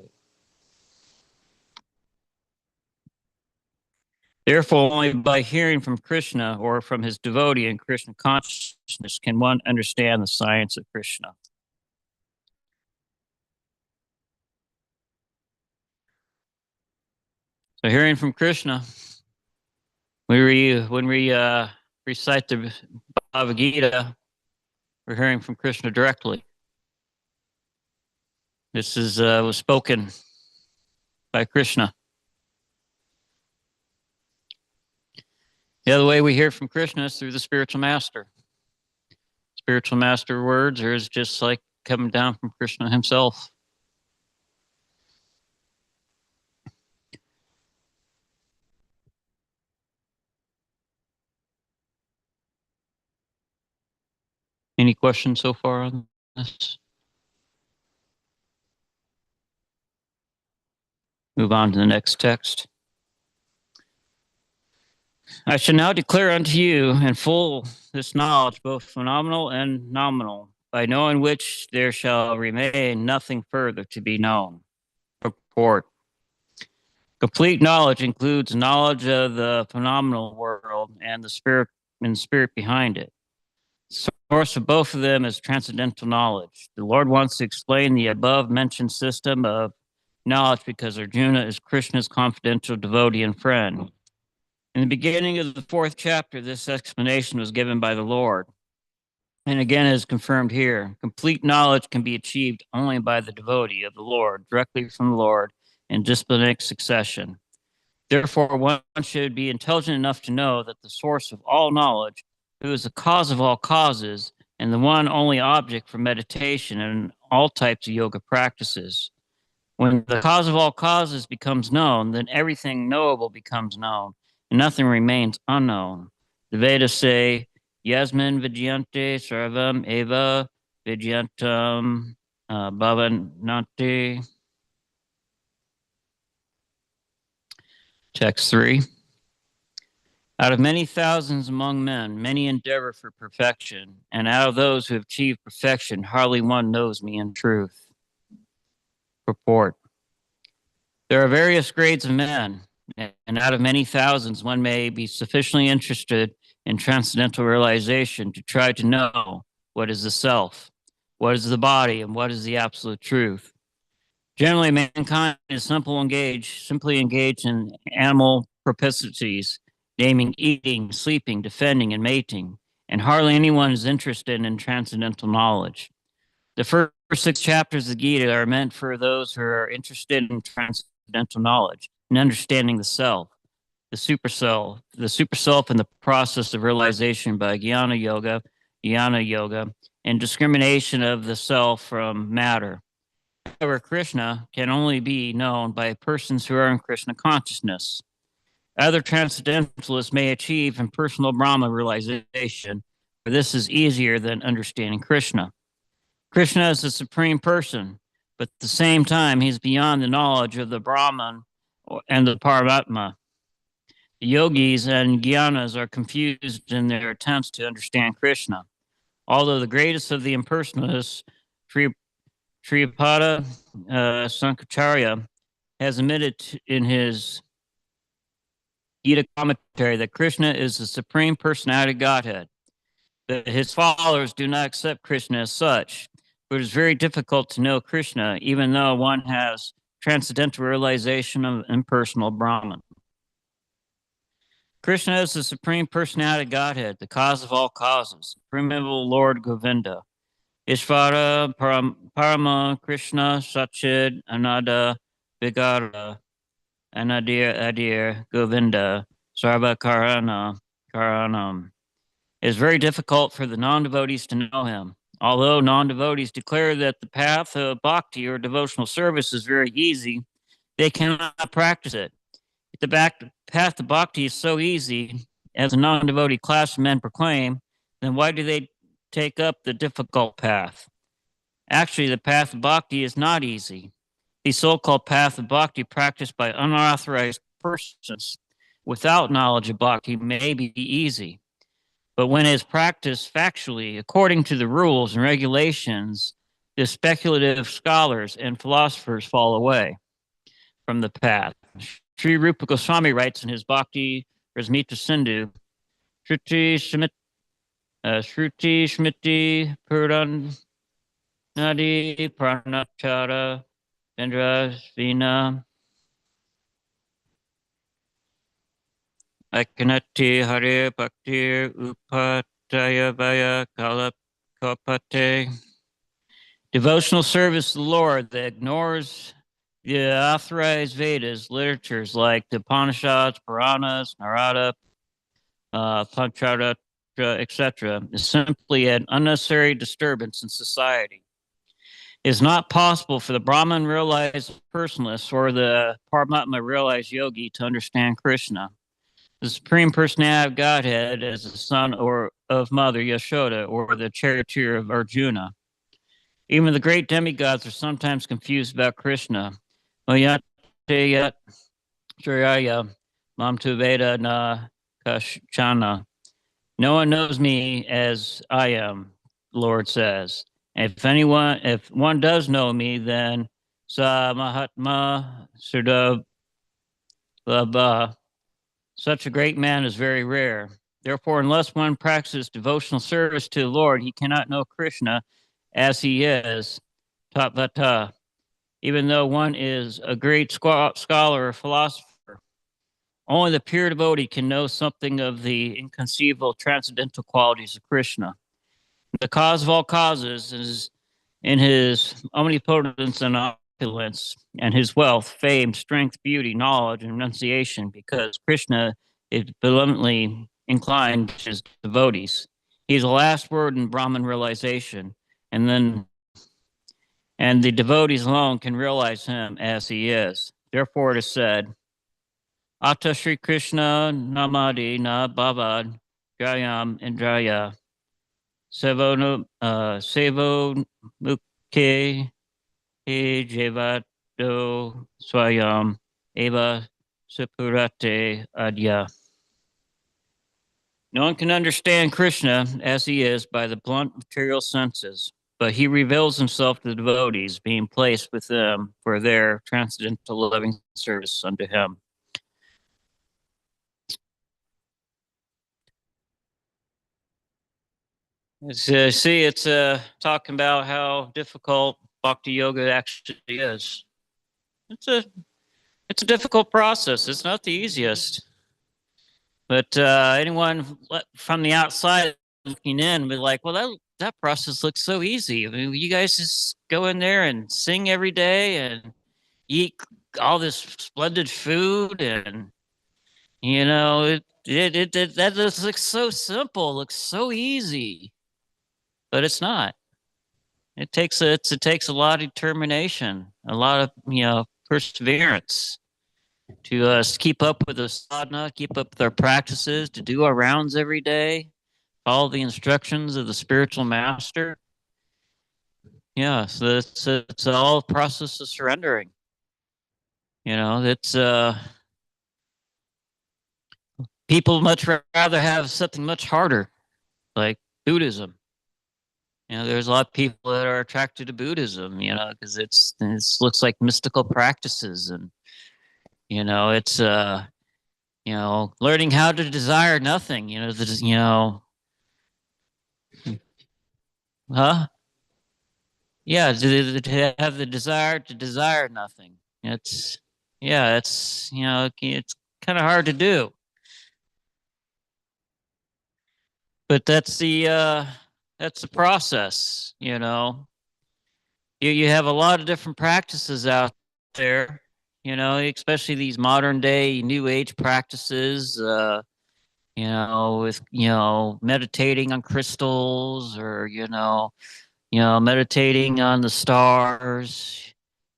Therefore, only by hearing from Krishna or from his devotee in Krishna consciousness can one understand the science of Krishna. So hearing from Krishna, when we recite the Bhagavad Gita, we're hearing from Krishna directly. This was spoken by Krishna. The other way we hear from Krishna is through the spiritual master. Spiritual master words are just like coming down from Krishna himself. Any questions so far on this? Move on to the next text. I shall now declare unto you in full this knowledge, both phenomenal and nominal, by knowing which there shall remain nothing further to be known. Purport. Complete knowledge includes knowledge of the phenomenal world and the spirit behind it. The source of both of them is transcendental knowledge. The Lord wants to explain the above mentioned system of knowledge because Arjuna is Krishna's confidential devotee and friend. In the beginning of the 4th chapter, this explanation was given by the Lord, and again is confirmed here. Complete knowledge can be achieved only by the devotee of the Lord, directly from the Lord, in disciplinic succession. Therefore, one should be intelligent enough to know that the source of all knowledge, who is the cause of all causes, and the one only object for meditation and all types of yoga practices. When the cause of all causes becomes known, then everything knowable becomes known, and nothing remains unknown. The Vedas say, Yasmin Vijayante Sarvam Eva Vijayantam Bhavanante. Text 3. Out of many thousands among men, many endeavor for perfection, and out of those who have achieved perfection, hardly one knows me in truth. Purport. There are various grades of men, and out of many thousands, one may be sufficiently interested in transcendental realization to try to know what is the self, what is the body, and what is the absolute truth. Generally, mankind is simply engaged in animal propensities, naming eating, sleeping, defending, and mating, and hardly anyone is interested in transcendental knowledge. The first 6 chapters of the Gita are meant for those who are interested in transcendental knowledge and understanding the self, the super self, and the process of realization by jnana yoga, and discrimination of the self from matter. However, Krishna can only be known by persons who are in Krishna consciousness. Other transcendentalists may achieve impersonal Brahma realization, but this is easier than understanding Krishna. Krishna is the supreme person, but at the same time, he's beyond the knowledge of the Brahman and the Paramatma. The yogis and jnanas are confused in their attempts to understand Krishna. Although the greatest of the impersonalists, Sripada Sankaracharya, has admitted in his Gita commentary that Krishna is the supreme personality of Godhead. That his followers do not accept Krishna as such, but it is very difficult to know Krishna, even though one has transcendental realization of impersonal Brahman. Krishna is the supreme personality of Godhead, the cause of all causes, primeval Lord Govinda. Ishvara Parama Krishna Sachid Anada Vigara Adir Govinda Sarva Karanam. It is very difficult for the non-devotees to know him. Although non-devotees declare that the path of bhakti or devotional service is very easy, they cannot practice it. If the path to bhakti is so easy, as a non-devotee class of men proclaim, then why do they take up the difficult path? Actually, the path of bhakti is not easy. The so-called path of bhakti practiced by unauthorized persons without knowledge of bhakti may be easy. But when it is practiced factually, according to the rules and regulations, the speculative scholars and philosophers fall away from the path. Sri Rupa Goswami writes in his Bhakti Rasmita Sindhu, Shruti Smriti Puran Nadi Pranachara Vendra Vina Aikanati Hare Bhakti Upataya Vaya Kalapate. Devotional service to the Lord that ignores the authorized Vedas literatures like the Upanishads, Puranas, Narada, Pancharatra, etc., is simply an unnecessary disturbance in society. It is not possible for the Brahman realized personalist or the Paramatma realized yogi to understand Krishna, the Supreme Personality of Godhead, as the son or of Mother Yashoda or the charioteer of Arjuna. Even the great demigods are sometimes confused about Krishna. Oyate yat Shriyaya Mam tu Veda na Kashchana. No one knows me as I am, the Lord says. If one does know me, then Sa Mahatma Surdabha, such a great man is very rare. Therefore, unless one practices devotional service to the Lord, he cannot know Krishna as he is, Tatvata, even though one is a great scholar or philosopher. Only the pure devotee can know something of the inconceivable transcendental qualities of Krishna. The cause of all causes is in his omnipotence and opulence, and his wealth, fame, strength, beauty, knowledge, and renunciation, because Krishna is benevolently inclined to his devotees. He's the last word in Brahman realization, and the devotees alone can realize him as he is. Therefore, it is said, Ata Shri Krishna Namadi Na Bhavad Jayam Indraya Sevo Mukhe He Jevado Swayam Eva Sapurate Adya. No one can understand Krishna as he is by the blunt material senses, but he reveals himself to the devotees, being placed with them for their transcendental loving service unto him. It's talking about how difficult bhakti yoga actually is. It's a it's a difficult process. It's not the easiest. But anyone from the outside looking in would be like, well, that process looks so easy. I mean, you guys just go in there and sing every day and eat all this splendid food, and that just looks so simple, looks so easy, but it's not. It takes a lot of determination, a lot of perseverance to keep up with the sadhana, keep up with our practices, to do our rounds every day, follow the instructions of the spiritual master. Yeah, so it's all a process of surrendering. It's people much rather have something much harder, like Buddhism. There's a lot of people that are attracted to Buddhism, because it looks like mystical practices, and it's learning how to desire nothing. Huh? Yeah, to have the desire to desire nothing. It's yeah, it's kind of hard to do, but that's the process. You have a lot of different practices out there. Especially these modern day new age practices. With meditating on crystals, or meditating on the stars,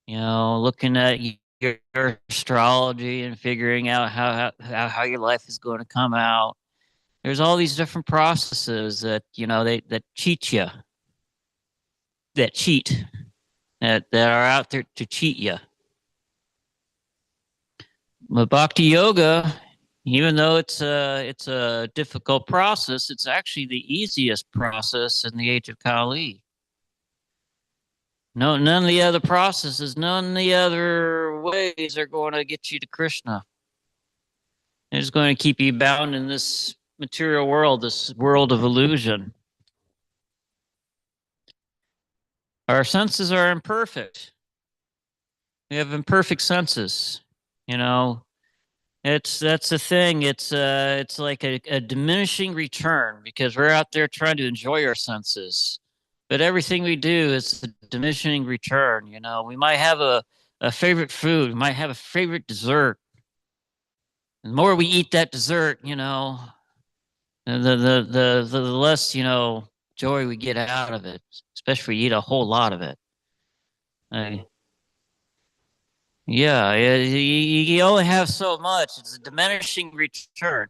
looking at your astrology and figuring out how your life is going to come out. There's all these different processes that that cheat you, that cheat, that are out there to cheat you. But bhakti yoga, even though it's a difficult process, it's actually the easiest process in the age of Kali. No, none of the other processes, none of the other ways are going to get you to Krishna. It's going to keep you bound in this material world, this world of illusion. Our senses are imperfect. We have imperfect senses. That's the thing. It's like a diminishing return because we're out there trying to enjoy our senses, but everything we do is a diminishing return. You know, we might have a favorite food, we might have a favorite dessert. The more we eat that dessert, you know, the less joy we get out of it, especially if we eat a whole lot of it. Uh, yeah, you only have so much. It's a diminishing return.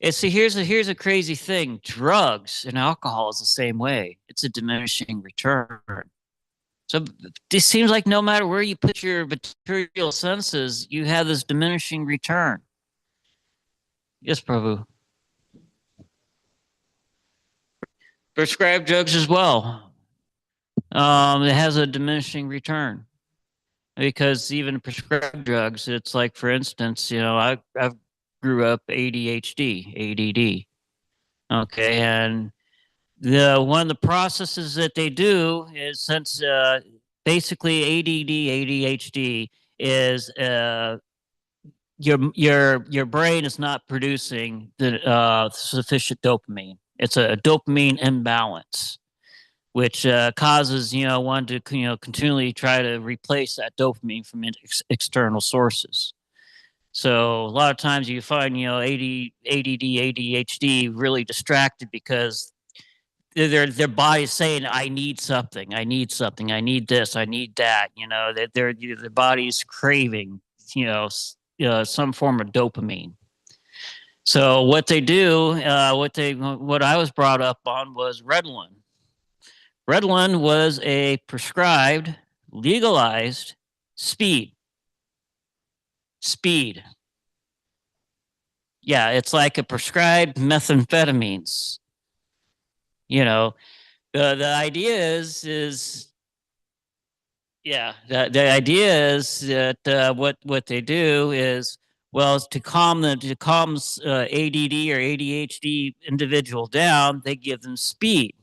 And see, here's a crazy thing. Drugs and alcohol is the same way. It's a diminishing return. So it seems like no matter where you put your material senses, you have this diminishing return. Yes, Prabhu. Prescribed drugs as well. It has a diminishing return because even prescribed drugs, it's like, for instance, I've grew up ADHD, ADD. Okay, and the one of the processes that they do is since basically ADD, ADHD is your brain is not producing the sufficient dopamine. It's a dopamine imbalance, which causes one to continually try to replace that dopamine from external sources. So a lot of times you find ADD, ADHD really distracted because their body's saying, I need something, I need something, I need this, I need that. That their body's craving some form of dopamine. So what they do, what I was brought up on was Redlin. Redlin was a prescribed, legalized speed. Yeah, it's like a prescribed methamphetamines. You know, the idea is yeah, the idea is that what they do is, well, to calm ADD or ADHD individual down, they give them speed.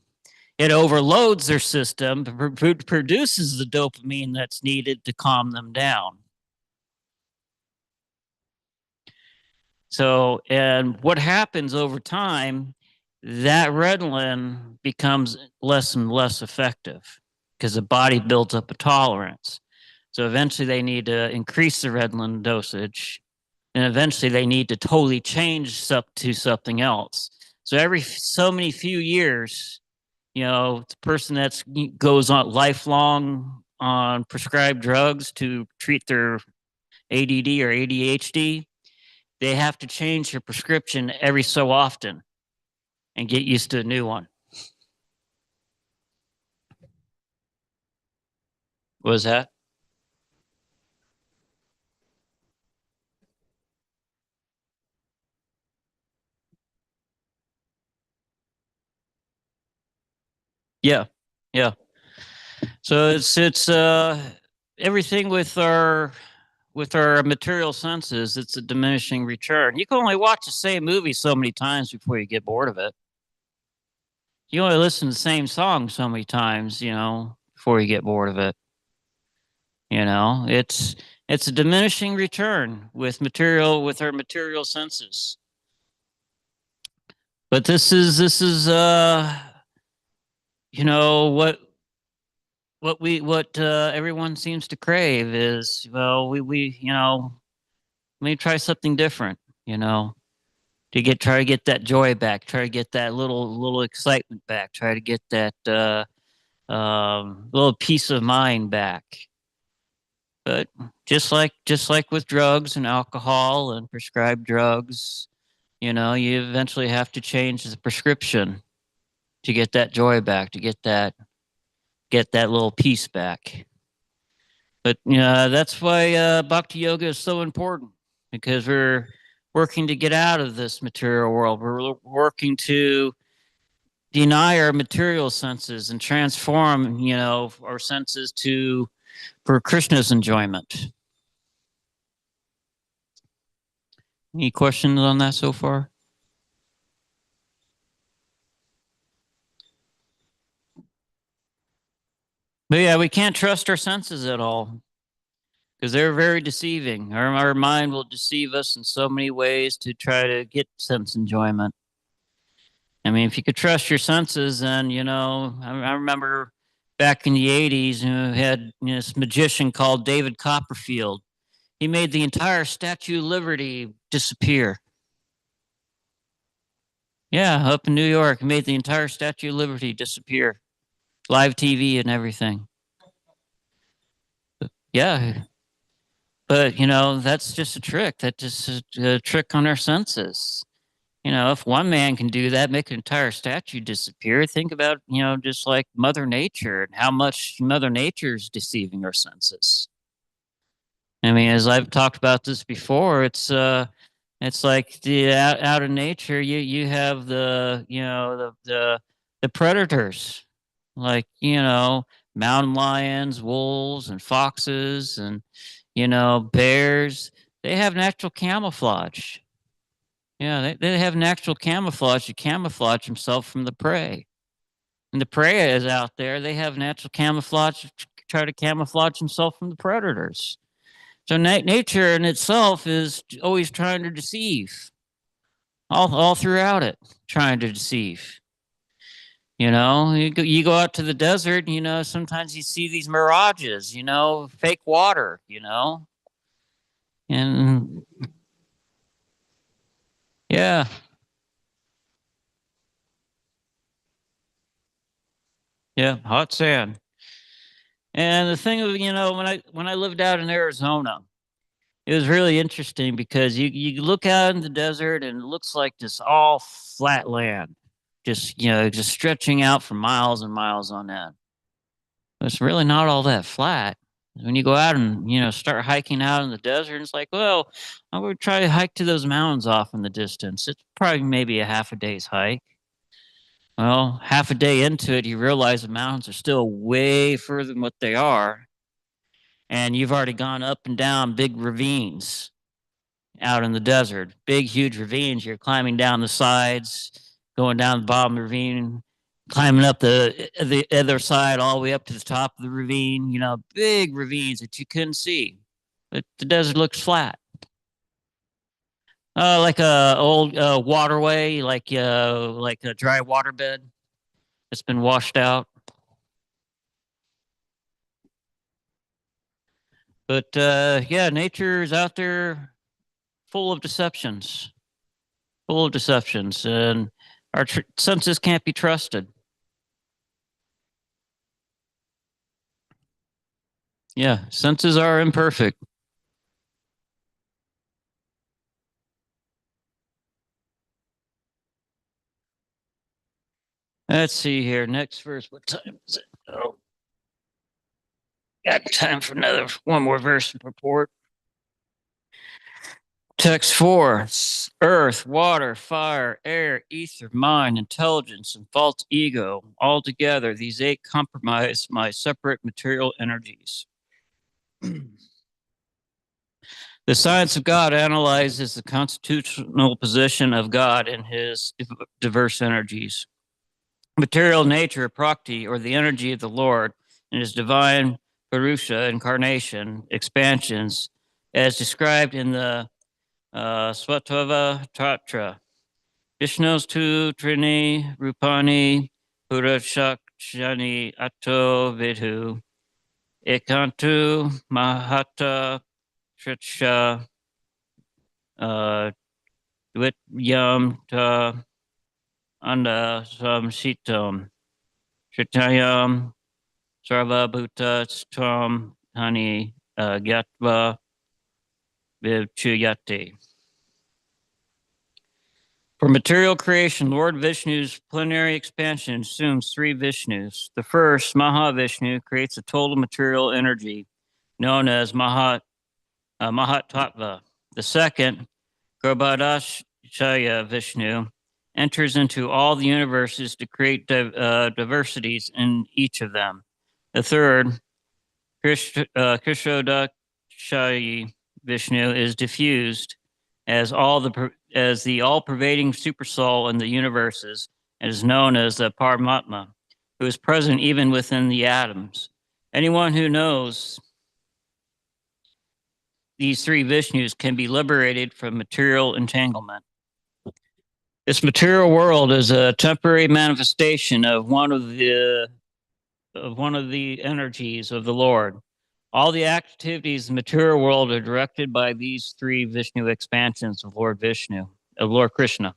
It overloads their system, produces the dopamine that's needed to calm them down. So, and what happens over time, that Ritalin becomes less and less effective because the body builds up a tolerance. So eventually they need to increase the Ritalin dosage, and eventually they need to totally change to something else. So every so many few years, the person that goes on lifelong on prescribed drugs to treat their ADD or ADHD, they have to change their prescription every so often and get used to a new one. What was that? Yeah, yeah. So it's everything with our material senses. It's a diminishing return. You can only watch the same movie so many times before you get bored of it. You only listen to the same song so many times, before you get bored of it. It's a diminishing return with our material senses. But this is you know what everyone seems to crave is, well, we let me try something different, you know, try to get that joy back, try to get that little excitement back, try to get that little peace of mind back. But just like with drugs and alcohol and prescribed drugs, you eventually have to change the prescription to get that joy back, to get that little peace back. But that's why bhakti yoga is so important, because we're working to get out of this material world. We're working to deny our material senses and transform, our senses for Krishna's enjoyment. Any questions on that so far? But yeah, we can't trust our senses at all, because they're very deceiving. Our mind will deceive us in so many ways to try to get sense enjoyment. I mean, if you could trust your senses, then, I remember back in the 80s, had this magician called David Copperfield. He made the entire Statue of Liberty disappear. Yeah, up in New York, he made the entire Statue of Liberty disappear. Live TV and everything. Yeah, but that's just a trick. That's just a trick on our senses. If one man can do that, make an entire statue disappear, think about, just like Mother Nature and how much Mother Nature is deceiving our senses. I mean, as I've talked about this before, it's like the out of nature, you have the predators, like mountain lions, wolves, and foxes, and bears. They have natural camouflage. Yeah, they have natural camouflage to camouflage themselves from the prey. And the prey is out there. They have natural camouflage to try to camouflage themselves from the predators. So nature in itself is always trying to deceive, all throughout it, trying to deceive. You go out to the desert, sometimes you see these mirages, fake water, and yeah. Yeah, hot sand. And the thing of, when I lived out in Arizona, it was really interesting because you look out in the desert and it looks like this all flat land, just stretching out for miles and miles on end. But it's really not all that flat. When you go out and start hiking out in the desert, it's like, well, I would try to hike to those mountains off in the distance. It's probably maybe a half a day's hike. Well, half a day into it, you realize the mountains are still way further than what they are. And you've already gone up and down big ravines out in the desert, big, huge ravines. You're climbing down the sides, going down the bottom of the ravine, climbing up the other side all the way up to the top of the ravine, big ravines that you couldn't see. But the desert looks flat. Like a old waterway, like a dry waterbed that's been washed out. But yeah, nature is out there full of deceptions, and our senses can't be trusted. Yeah, senses are imperfect. Let's see here. Next verse. What time is it? Oh, got time for one more verse to purport. Text 4: Earth, water, fire, air, ether, mind, intelligence, and false ego. Altogether, these 8 comprise my separate material energies. The science of God analyzes the constitutional position of God in his diverse energies. Material nature, Prakti, or the energy of the Lord, in his divine Purusha incarnation, expansions, as described in the Svatava Tatra. Vishnu's tu Trini Rupani Purashakshani Atto Vidhu Ekantu Mahata Tritsha Dvityam Ta Anda Samsitam Tritayam Sarva Bhuta Stam Hani Gyatva Vivchuyati. For material creation, Lord Vishnu's plenary expansion assumes 3 Vishnus. The first, Mahavishnu, creates a total material energy known as Mahat Tattva. The second, Garbhadashaya Vishnu, enters into all the universes to create diversities in each of them. The third, Krishodakshaya Vishnu, is diffused as the all-pervading supersoul in the universes and is known as the Paramatma, who is present even within the atoms. Anyone who knows these three Vishnus can be liberated from material entanglement. This material world is a temporary manifestation of one of the energies of the Lord. All the activities in the material world are directed by these three Vishnu expansions of Lord Vishnu, of Lord Krishna.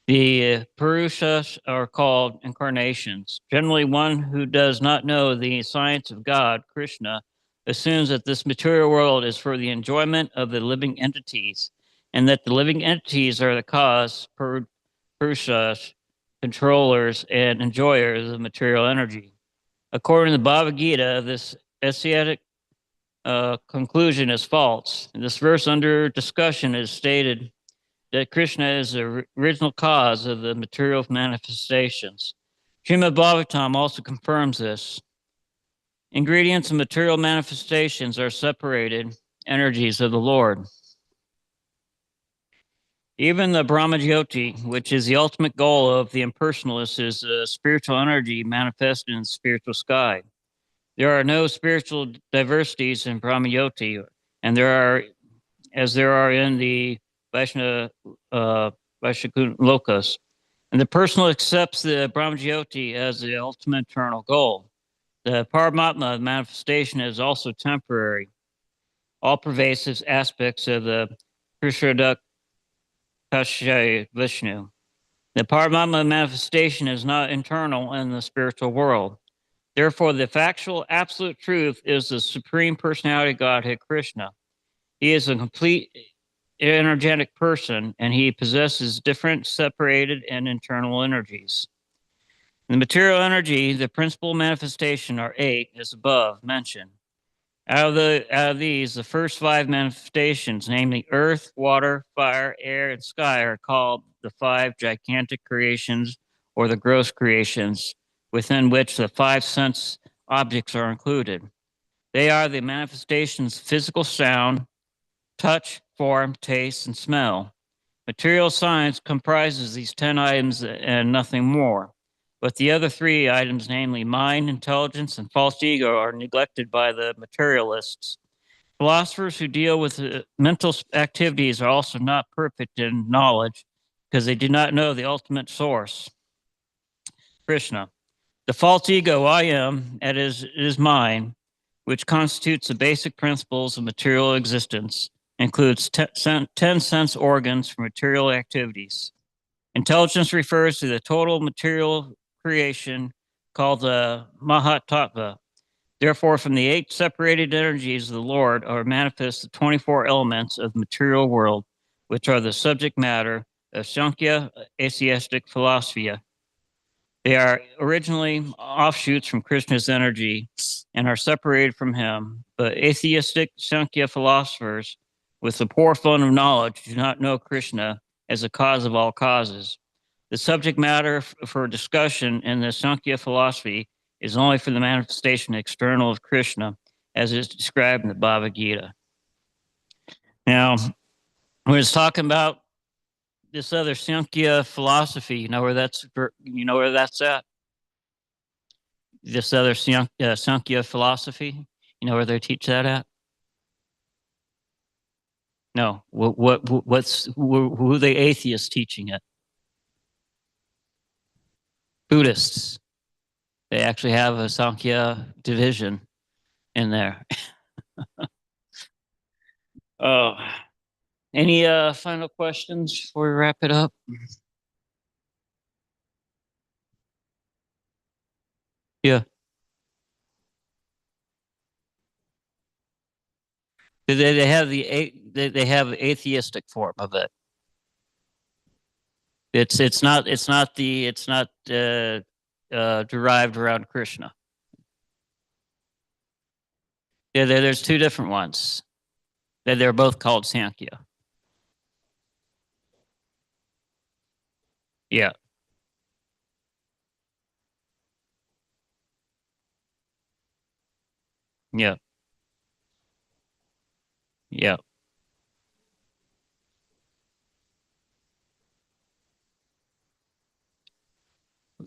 The Purushas are called incarnations. Generally, one who does not know the science of God, Krishna, assumes that this material world is for the enjoyment of the living entities, and that the living entities are the cause, Purushas, controllers, and enjoyers of material energy. According to the Bhagavad Gita, this ascetic conclusion is false. This verse under discussion is stated that Krishna is the original cause of the material manifestations. Srimad Bhagavatam also confirms this. Ingredients of material manifestations are separated energies of the Lord. Even the Brahmajyoti, which is the ultimate goal of the impersonalists, is a spiritual energy manifested in the spiritual sky. There are no spiritual diversities in Brahmajyoti, and there are in the Vaishnava Lokas. And the personal accepts the Brahmajyoti as the ultimate eternal goal. The Paramatma manifestation is also temporary. All pervasive aspects of the Krishnadakashay Vishnu. The Paramatma manifestation is not internal in the spiritual world. Therefore, the factual absolute truth is the Supreme Personality Godhead Krishna. He is a complete energetic person, and he possesses different separated and internal energies. In the material energy, the principal manifestation are 8, as above mentioned. Out of these, the first 5 manifestations, namely earth, water, fire, air, and sky, are called the 5 gigantic creations, or the gross creations, within which the 5 sense objects are included. They are the manifestations physical sound, touch, form, taste, and smell. Material science comprises these 10 items and nothing more. But the other 3 items, namely mind, intelligence, and false ego, are neglected by the materialists. Philosophers who deal with mental activities are also not perfect in knowledge because they do not know the ultimate source, Krishna. The false ego, I am, it is mine, which constitutes the basic principles of material existence, includes 10 sense organs for material activities. Intelligence refers to the total material creation called the Mahatattva. Therefore, from the 8 separated energies of the Lord are manifest the 24 elements of the material world, which are the subject matter of Sankhya atheistic philosophy. They are originally offshoots from Krishna's energy and are separated from him, but atheistic Sankhya philosophers with the poor fund of knowledge do not know Krishna as the cause of all causes. The subject matter for discussion in the Sankhya philosophy is only for the manifestation external of Krishna, as is described in the Bhagavad Gita. Now, when it's talking about this other Sankhya philosophy, you know where that's at? This other Sankhya philosophy, you know where they teach that at? No. Who are the atheists teaching it? Buddhists. They actually have a Sankhya division in there. Oh, any final questions before we wrap it up? Yeah. They have they have the atheistic form of it. It's not derived around Krishna. Yeah, there's 2 different ones. They're both called Sankhya. Yeah. Yeah. Yeah.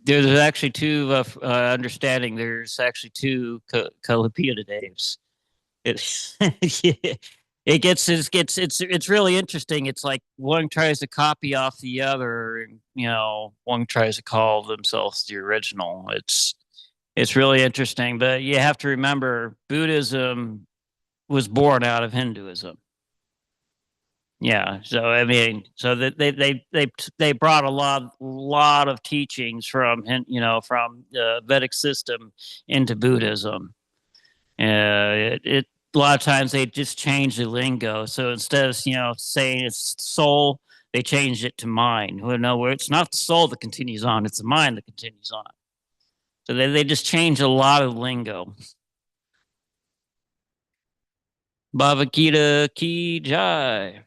There's actually 2 understanding. There's actually 2 Kalapita Deves. It's yeah. it's really interesting. It's like one tries to copy off the other, and one tries to call themselves the original. It's really interesting, but you have to remember Buddhism was born out of Hinduism. Yeah, so I mean, so that they brought a lot of teachings from from the Vedic system into Buddhism. It a lot of times they just change the lingo. So instead of saying it's soul, they changed it to mind. Well, no, where it's not the soul that continues on; it's the mind that continues on. So they just change a lot of lingo. Bhagavad Gita ki jai.